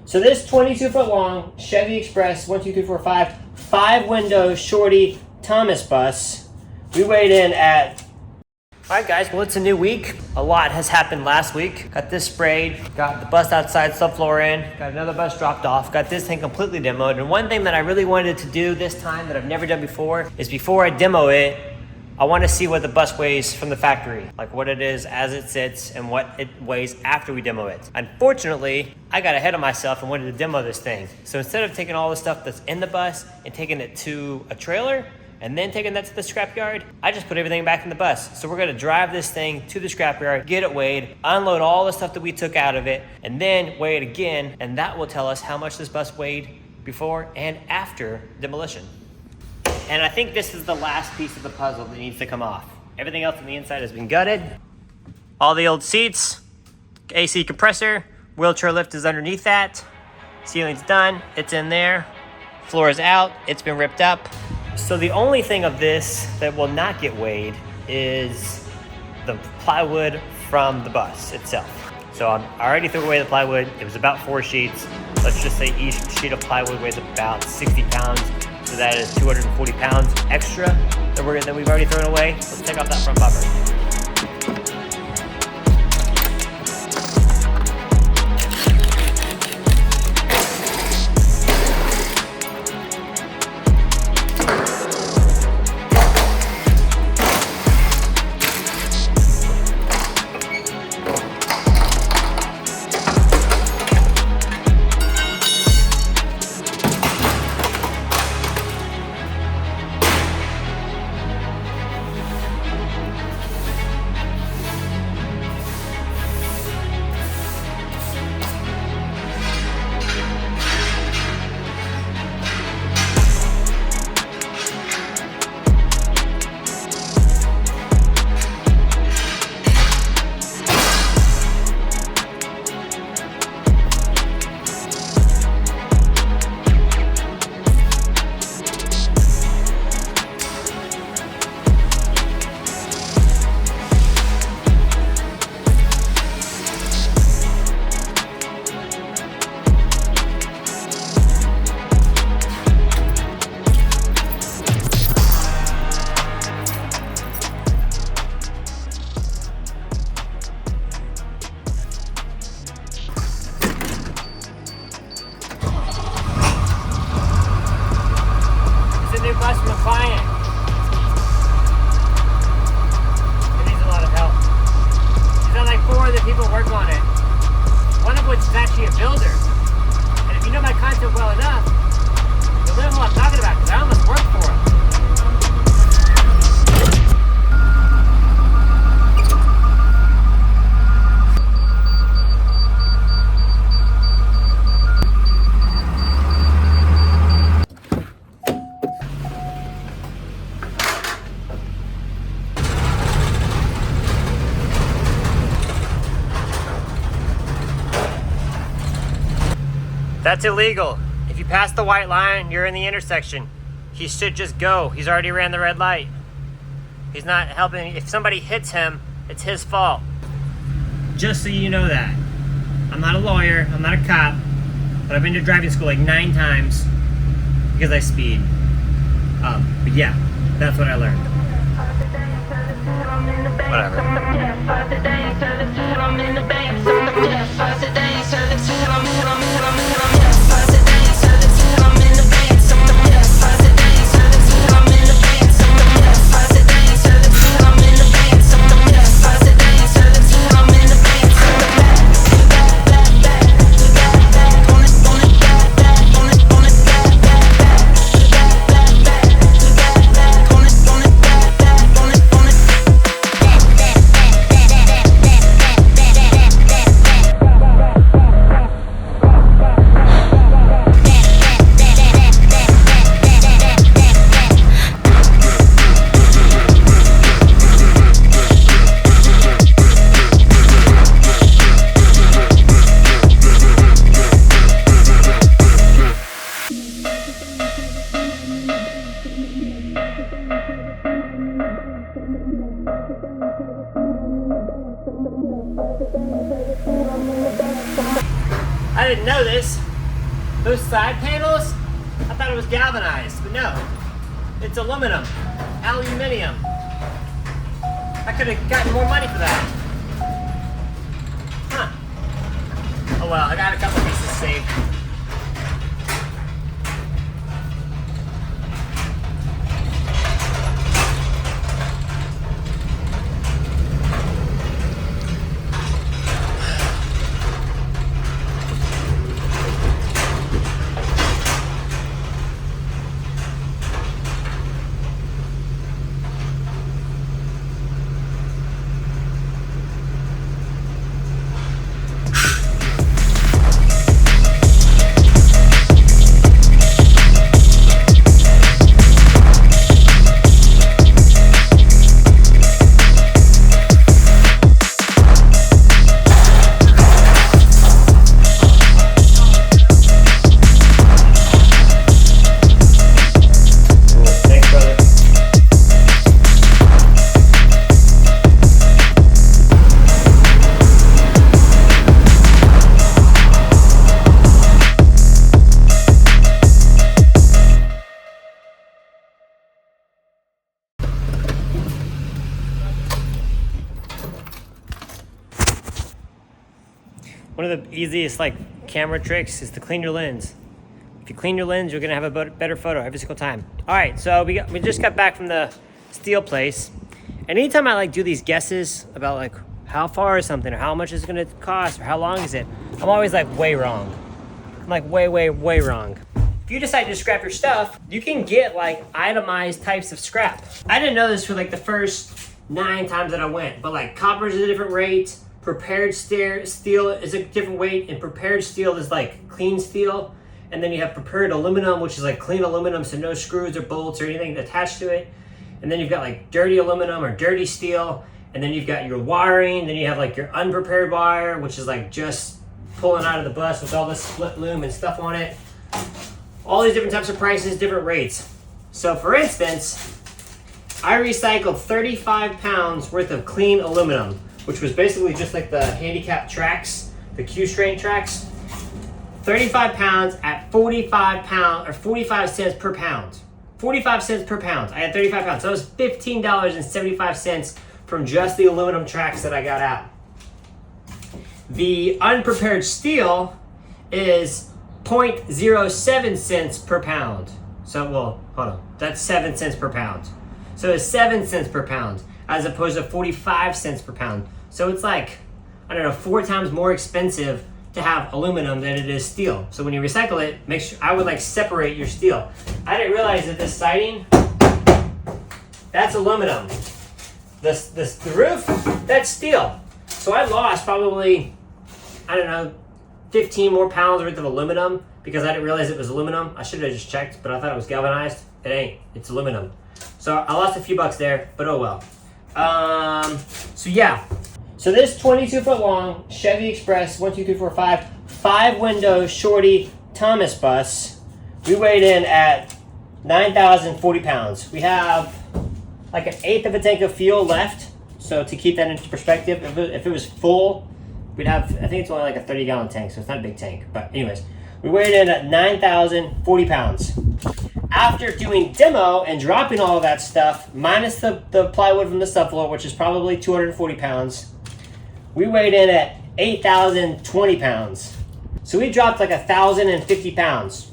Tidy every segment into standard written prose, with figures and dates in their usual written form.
So this 22-foot long Chevy Express 1, 2, 3, 4, 5 5-window shorty Thomas bus, we weighed in at. Alright guys, well it's a new week. A lot has happened last week. Got this sprayed, got the bus outside subfloor in, got another bus dropped off, got this thing completely demoed. And one thing that I really wanted to do this time that I've never done before is before I demo it, I want to see what the bus weighs from the factory, like what it is as it sits and what it weighs after we demo it. Unfortunately, I got ahead of myself and wanted to demo this thing. So instead of taking all the stuff that's in the bus and taking it to a trailer and then taking that to the scrapyard, I just put everything back in the bus. So we're gonna drive this thing to the scrapyard, get it weighed, unload all the stuff that we took out of it, and then weigh it again, and that will tell us how much this bus weighed before and after demolition. And I think this is the last piece of the puzzle that needs to come off. Everything else on the inside has been gutted. All the old seats, AC compressor, wheelchair lift is underneath that. Ceiling's done, it's in there. Floor is out, it's been ripped up. So the only thing of this that will not get weighed is the plywood from the bus itself. So I already threw away the plywood. It was about 4 sheets. Let's just say each sheet of plywood weighs about 60 pounds. So that is 240 pounds extra that we've already thrown away. Let's take off that front bumper. Bus from a client. It needs a lot of help. She's got like 4 other people work on it. One of which is actually a builder. And if you know my content well enough, you'll know who I'm talking about because I almost worked for him. That's illegal. If you pass the white line, you're in the intersection. He should just go. He's already ran the red light. He's not helping. If somebody hits him, it's his fault. Just so you know that. I'm not a lawyer, I'm not a cop, but I've been to driving school like 9 times because I speed. But yeah, that's what I learned. Whatever. Those side panels, I thought it was galvanized, but no. It's aluminum, aluminium. I could have gotten more money for that. Huh. Oh well, I got a couple pieces saved. One of the easiest camera tricks is to clean your lens. If you clean your lens, you're gonna have a better photo every single time. All right, so we just got back from the steel place, and anytime I do these guesses about how far is something or how much is it gonna cost or how long is it, I'm always way wrong. I'm way wrong. If you decide to scrap your stuff, you can get itemized types of scrap. I didn't know this for the first 9 times that I went, but copper is a different rate. Prepared steel is a different weight, and prepared steel is clean steel. And then you have prepared aluminum, which is clean aluminum, so no screws or bolts or anything attached to it. And then you've got dirty aluminum or dirty steel. And then you've got your wiring. Then you have your unprepared wire, which is just pulling out of the bus with all this split loom and stuff on it. All these different types of prices, different rates. So for instance, I recycled 35 pounds worth of clean aluminum, which was basically just the handicap tracks, the Q-strain tracks. 35 pounds at 45 cents per pound. 45 cents per pound. I had 35 pounds. So that was $15.75 from just the aluminum tracks that I got out. The unprepared steel is 0.07 cents per pound. So, well, hold on. That's 7 cents per pound. So it's 7 cents per pound as opposed to 45 cents per pound. So it's 4 times more expensive to have aluminum than it is steel. So when you recycle it, make sure, I would separate your steel. I didn't realize that this siding, that's aluminum. The roof, that's steel. So I lost probably, 15 more pounds worth of aluminum because I didn't realize it was aluminum. I should have just checked, but I thought it was galvanized. It ain't, it's aluminum. So I lost a few bucks there, but oh well. So yeah. So this 22-foot long Chevy Express 1, 2, 3, 4, 5 window shorty Thomas bus, we weighed in at 9,040 pounds. We have an 1/8 of a tank of fuel left. So to keep that into perspective, if it was full, we'd have, I think it's only a 30-gallon tank, so it's not a big tank. But anyways, we weighed in at 9,040 pounds. After doing demo and dropping all of that stuff, minus the plywood from the subfloor, which is probably 240 pounds, we weighed in at 8,020 pounds. So we dropped 1,050 pounds.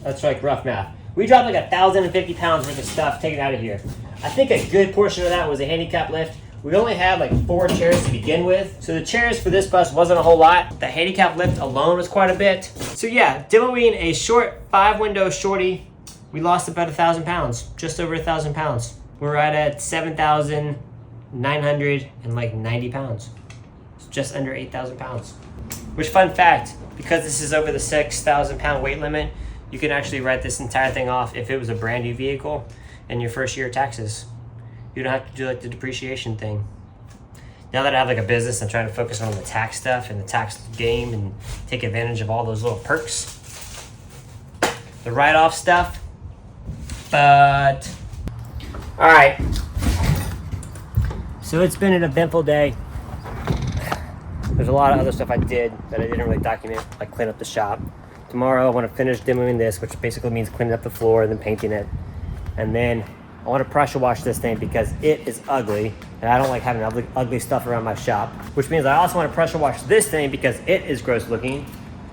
That's rough math. We dropped 1,050 pounds worth of stuff taken out of here. I think a good portion of that was a handicap lift. We only had 4 chairs to begin with. So the chairs for this bus wasn't a whole lot. The handicap lift alone was quite a bit. So yeah, demoing a short 5-window shorty, we lost about 1,000 pounds, just over 1,000 pounds. We're right at 7,990 pounds. It's just under 8,000 pounds. Which, fun fact, because this is over the 6,000 pound weight limit, you can actually write this entire thing off if it was a brand new vehicle in your first year of taxes. You don't have to do the depreciation thing. Now that I have a business, I'm trying to focus on the tax stuff and the tax game and take advantage of all those little perks. The write-off stuff. But, all right. So it's been an eventful day. There's a lot of other stuff I did that I didn't really document, like clean up the shop. tomorrow I want to finish demoing this, which basically means cleaning up the floor and then painting it. And then I want to pressure wash this thing because it is ugly, and I don't like having ugly stuff around my shop. Which means I also want to pressure wash this thing because it is gross looking.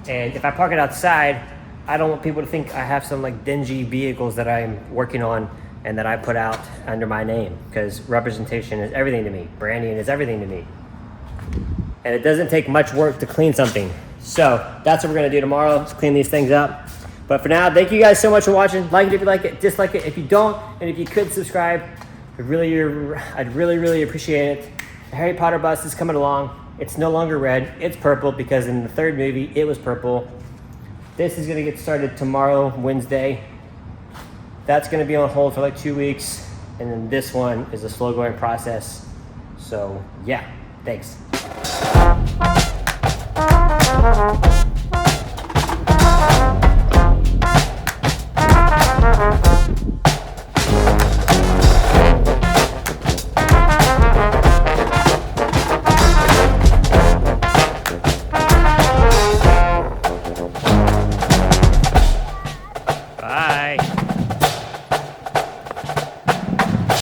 And if I park it outside, I don't want people to think I have some like dingy vehicles that I'm working on and that I put out under my name, because representation is everything to me. Branding is everything to me. And it doesn't take much work to clean something. So that's what we're gonna do tomorrow, is clean these things up. But for now, thank you guys so much for watching. Like it if you like it, dislike it if you don't, and if you could subscribe, I'd really appreciate it. The Harry Potter bus is coming along. It's no longer red, it's purple, because in the third movie, it was purple. This is gonna get started tomorrow, Wednesday. That's gonna be on hold for like 2 weeks. And then this one is a slow going process. So yeah, thanks.